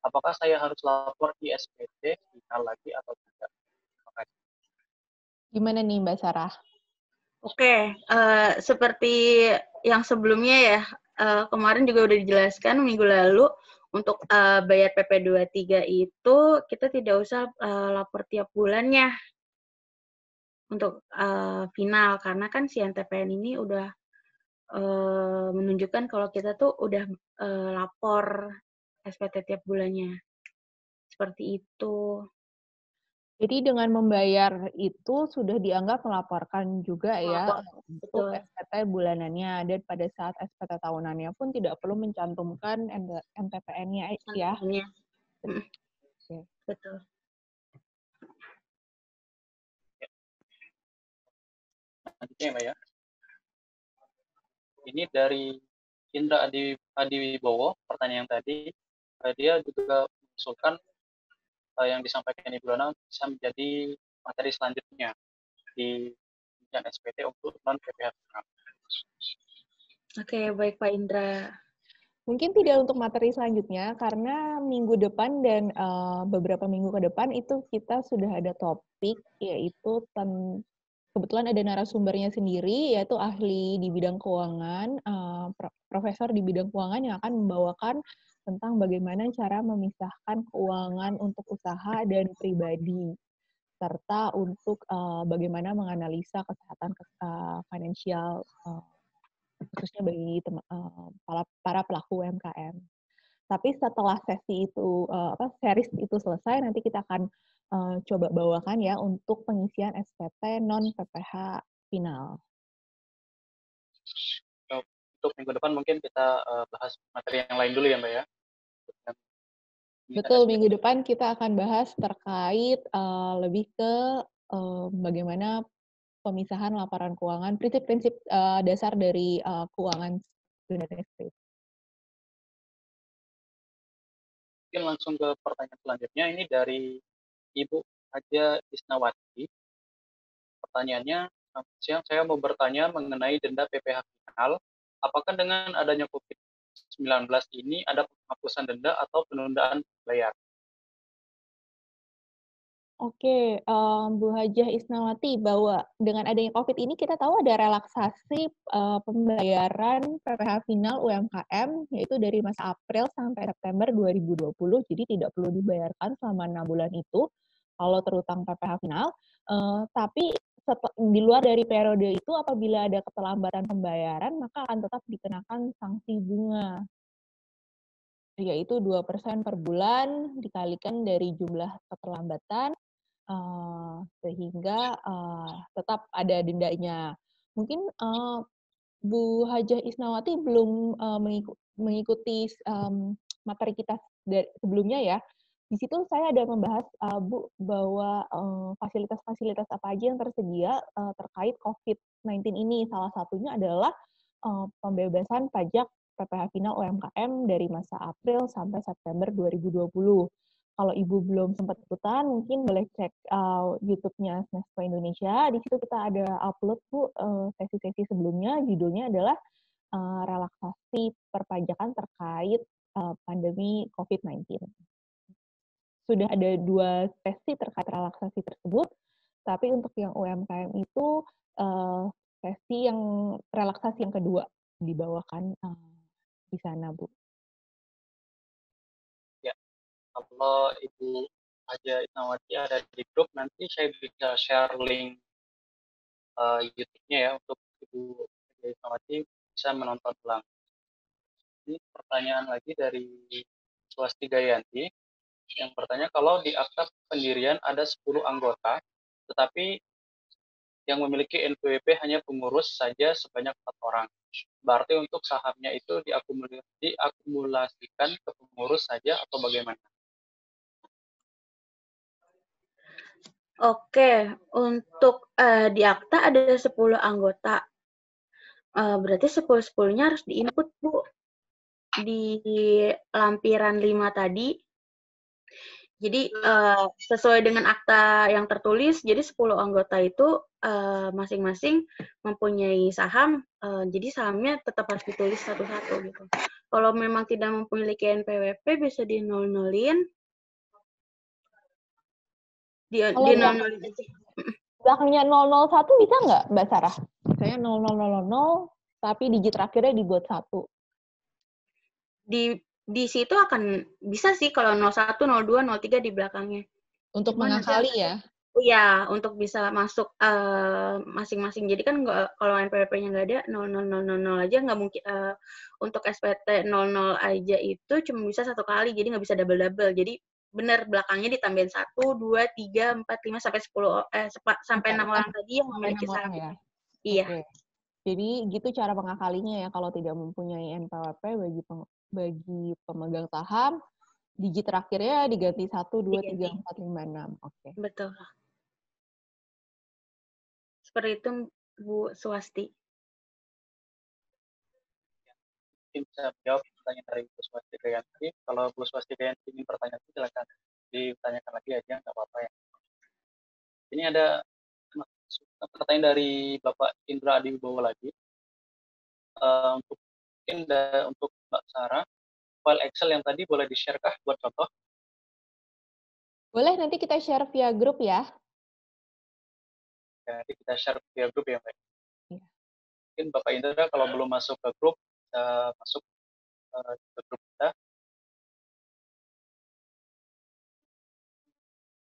Apakah saya harus lapor di SPT final lagi atau tidak? Terima kasih. Gimana nih Mbak Sarah? Oke, seperti yang sebelumnya ya, kemarin juga udah dijelaskan minggu lalu, Untuk bayar PP23 itu kita tidak usah lapor tiap bulannya untuk final, karena kan si NTPN ini udah menunjukkan kalau kita tuh udah lapor SPT tiap bulannya. Seperti itu. Jadi dengan membayar itu sudah dianggap melaporkan juga ya untuk Betul. SPT bulanannya, dan pada saat SPT tahunannya pun tidak perlu mencantumkan NTPN-nya ya. Oke. Betul. Selanjutnya Mbak ya. Ini dari Indra Adiwibowo, pertanyaan yang tadi, dia juga mengusulkan yang disampaikan Ibu Lana bisa menjadi materi selanjutnya di penelitian SPT untuk non-PPH. Oke, baik Pak Indra. Mungkin tidak untuk materi selanjutnya, karena minggu depan dan beberapa minggu ke depan itu kita sudah ada topik, yaitu kebetulan ada narasumbernya sendiri, yaitu ahli di bidang keuangan, profesor di bidang keuangan yang akan membawakan tentang bagaimana cara memisahkan keuangan untuk usaha dan pribadi, serta untuk bagaimana menganalisa kesehatan finansial, khususnya bagi para pelaku UMKM. Tapi setelah sesi itu, series itu selesai, nanti kita akan coba bawakan ya untuk pengisian SPT non-PPH final. Untuk minggu depan mungkin kita bahas materi yang lain dulu ya Mbak ya. Betul, minggu depan kita akan bahas terkait lebih ke bagaimana pemisahan laporan keuangan, prinsip-prinsip dasar dari keuangan United States. Mungkin langsung ke pertanyaan selanjutnya, ini dari Ibu Haja Isnawati. Pertanyaannya, siang saya mau bertanya mengenai denda PPH final. Apakah dengan adanya COVID-19 ini ada penghapusan denda atau penundaan bayar? Oke, Bu Hajah Isnawati, bahwa dengan adanya COVID ini kita tahu ada relaksasi pembayaran PPH final UMKM, yaitu dari masa April sampai September 2020, jadi tidak perlu dibayarkan selama 6 bulan itu kalau terutang PPH final. Tapi di luar dari periode itu, apabila ada keterlambatan pembayaran, maka akan tetap dikenakan sanksi bunga, yaitu 2% per bulan dikalikan dari jumlah keterlambatan, sehingga tetap ada dendanya. Mungkin Bu Hajah Isnawati belum mengikuti materi kita sebelumnya ya. Di situ saya ada membahas, Bu, bahwa fasilitas-fasilitas apa aja yang tersedia terkait COVID-19 ini. Salah satunya adalah pembebasan pajak PPH final UMKM dari masa April sampai September 2020. Kalau Ibu belum sempat ikutan, mungkin boleh cek YouTube-nya SMESPO Indonesia. Di situ kita ada upload, Bu, sesi-sesi sebelumnya. Judulnya adalah relaksasi perpajakan terkait pandemi COVID-19. Sudah ada 2 sesi terkait relaksasi tersebut, tapi untuk yang UMKM itu sesi yang relaksasi yang kedua dibawakan di sana, Bu. Ya, kalau Ibu Haja Isnawati ada di grup, nanti saya bisa share link YouTube-nya ya untuk Ibu Haja Isnawati bisa menonton ulang. Ini pertanyaan lagi dari Swasti Gayanti yang bertanya, kalau di akta pendirian ada 10 anggota, tetapi yang memiliki NPWP hanya pengurus saja sebanyak 4 orang. Berarti untuk sahamnya itu diakumulasikan ke pengurus saja atau bagaimana? Oke, untuk di akta ada 10 anggota. Berarti 10-10-nya harus diinput, Bu. Di lampiran 5 tadi. Jadi sesuai dengan akta yang tertulis, jadi 10 anggota itu masing-masing mempunyai saham, jadi sahamnya tetap harus ditulis satu-satu gitu. Kalau memang tidak memiliki NPWP bisa di nol-nolin. Di nol-nolin aja. Belakangnya 001 bisa nggak, Mbak Sarah? Misalnya 0000, tapi digit terakhirnya dibuat 1. di situ akan bisa sih kalau 01, 02, 03 di belakangnya. Untuk Cuman nanti mengakali ya? iya, untuk bisa masuk masing-masing. Jadi kan kalau NPWP-nya nggak ada 0000 aja nggak mungkin untuk SPT 00 aja itu cuma bisa 1 kali, jadi nggak bisa double-double. Jadi benar belakangnya ditambahin 1, 2, 3, 4, 5 sampai 10 sampai 6 orang tadi yang Sampai memiliki 6 orang satu. ya? Iya. Oke. Jadi gitu cara mengakalinya ya kalau tidak mempunyai NPWP bagi pemegang saham, digit terakhirnya diganti 1, 2, 3, 4, 5, 6. Oke. Betul. Seperti itu Bu Swasti. Mungkin bisa menjawab pertanyaan dari Bu Swasti Dayanti. Kalau Bu Swasti Dayanti ingin pertanyaan, silakan ditanyakan lagi aja, nggak apa-apa ya. Ini ada pertanyaan dari Bapak Indra Adi Wibowo lagi. Untuk mungkin untuk Mbak Sarah, file Excel yang tadi boleh di-share kah buat contoh? Boleh, nanti kita share via grup ya. Ya, nanti kita share via grup ya, Mbak. Ya. Mungkin Bapak Indra kalau belum masuk ke grup, bisa masuk ke grup kita.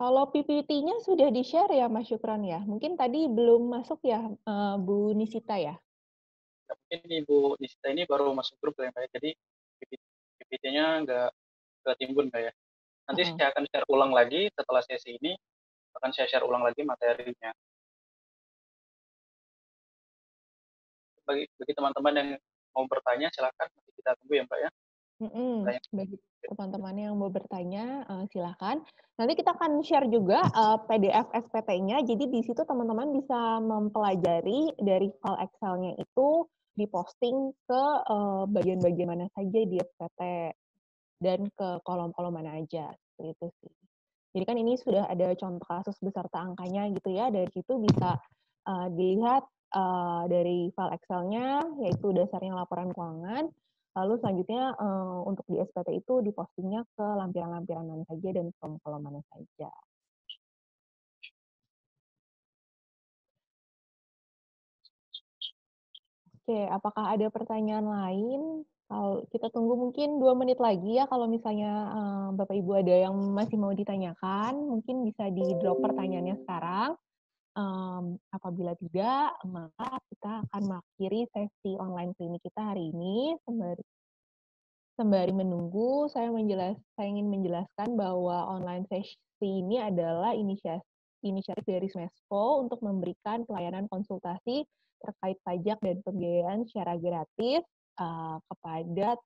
Kalau PPT-nya sudah di-share ya, Mas Syukron ya? Mungkin tadi belum masuk ya, Bu Nisita ya? Ya, mungkin Ibu Nisita ini baru masuk grup ya, Mbak. Jadi PPT-nya nggak timbun, Mbak ya. Nanti saya akan share ulang lagi setelah sesi ini, akan saya share ulang lagi materinya. Bagi teman-teman yang mau bertanya, silakan nanti kita tunggu ya, Mbak ya. Bagi teman-teman yang mau bertanya, silakan. Nanti kita akan share juga PDF SPT-nya, jadi di situ teman-teman bisa mempelajari dari file Excel-nya itu diposting ke bagian-bagian mana saja di SPT dan ke kolom-kolom mana aja, seperti itu sih. Jadi kan ini sudah ada contoh kasus beserta angkanya gitu ya, dari situ bisa dilihat dari file Excel-nya, yaitu dasarnya laporan keuangan, lalu selanjutnya untuk di SPT itu dipostingnya ke lampiran-lampiran mana saja dan kolom-kolom mana saja. Oke, apakah ada pertanyaan lain? Kalau kita tunggu mungkin 2 menit lagi ya, kalau misalnya Bapak Ibu ada yang masih mau ditanyakan, mungkin bisa di-drop pertanyaannya sekarang. Apabila tidak, maka kita akan mengakhiri sesi online klinik kita hari ini. Sembari menunggu, saya ingin menjelaskan bahwa online sesi ini adalah inisiatif dari Smesco untuk memberikan pelayanan konsultasi terkait pajak dan pembiayaan secara gratis kepada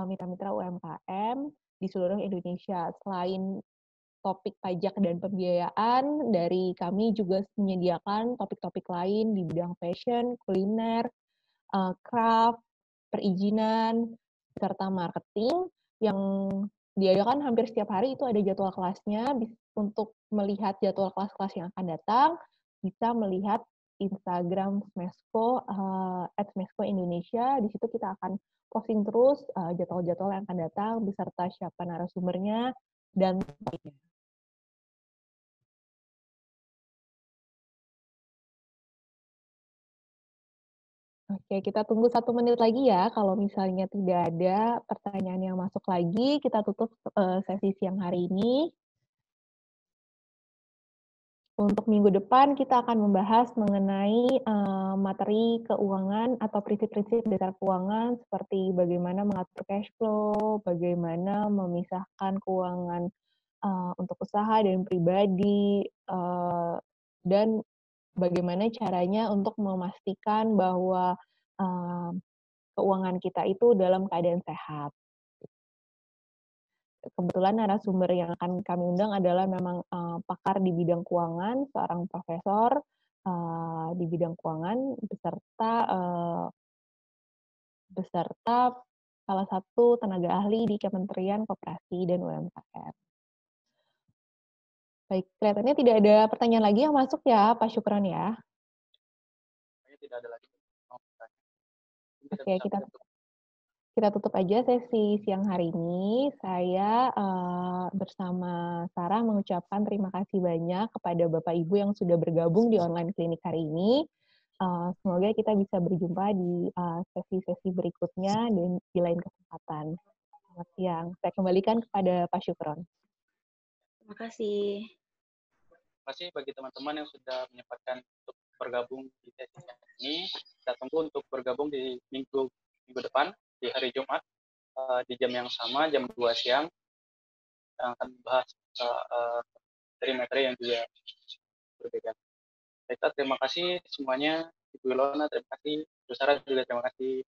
mitra-mitra UMKM di seluruh Indonesia. Selain topik pajak dan pembiayaan, dari kami juga menyediakan topik-topik lain di bidang fashion, kuliner, craft, perizinan, serta marketing yang diadakan hampir setiap hari. Itu ada jadwal kelasnya. Untuk melihat jadwal kelas-kelas yang akan datang, bisa melihat Instagram Smesco, @smesco Indonesia. Di situ kita akan posting terus jadwal-jadwal yang akan datang, beserta siapa narasumbernya, dan lainnya. Oke, kita tunggu 1 menit lagi ya. Kalau misalnya tidak ada pertanyaan yang masuk lagi, kita tutup sesi siang hari ini. Untuk minggu depan, kita akan membahas mengenai materi keuangan atau prinsip-prinsip dasar keuangan, seperti bagaimana mengatur cash flow, bagaimana memisahkan keuangan untuk usaha dan pribadi, dan bagaimana caranya untuk memastikan bahwa keuangan kita itu dalam keadaan sehat. Kebetulan narasumber yang akan kami undang adalah memang pakar di bidang keuangan, seorang profesor di bidang keuangan, beserta salah satu tenaga ahli di Kementerian Koperasi dan UMKM. Baik, kelihatannya tidak ada pertanyaan lagi yang masuk ya, Pak Syukron ya. Tidak ada lagi. Oke, kita tutup aja sesi siang hari ini. Saya bersama Sarah mengucapkan terima kasih banyak kepada Bapak Ibu yang sudah bergabung di online klinik hari ini. Semoga kita bisa berjumpa di sesi-sesi berikutnya dan di lain kesempatan. Selamat siang. Saya kembalikan kepada Pak Syukron. Terima kasih. Terima kasih bagi teman-teman yang sudah menyempatkan untuk bergabung di sesi ini. Kita tunggu untuk bergabung di minggu depan, di hari Jumat, di jam yang sama, jam 2 siang. Kita akan membahas materi-materi yang juga berbeda. Baiklah, terima kasih semuanya. Ibu Ilona, terima kasih. Bu Sarah juga terima kasih.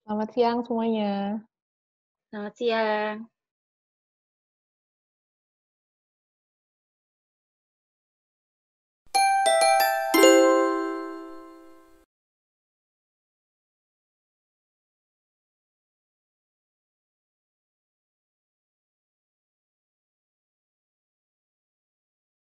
Selamat siang semuanya. Selamat siang.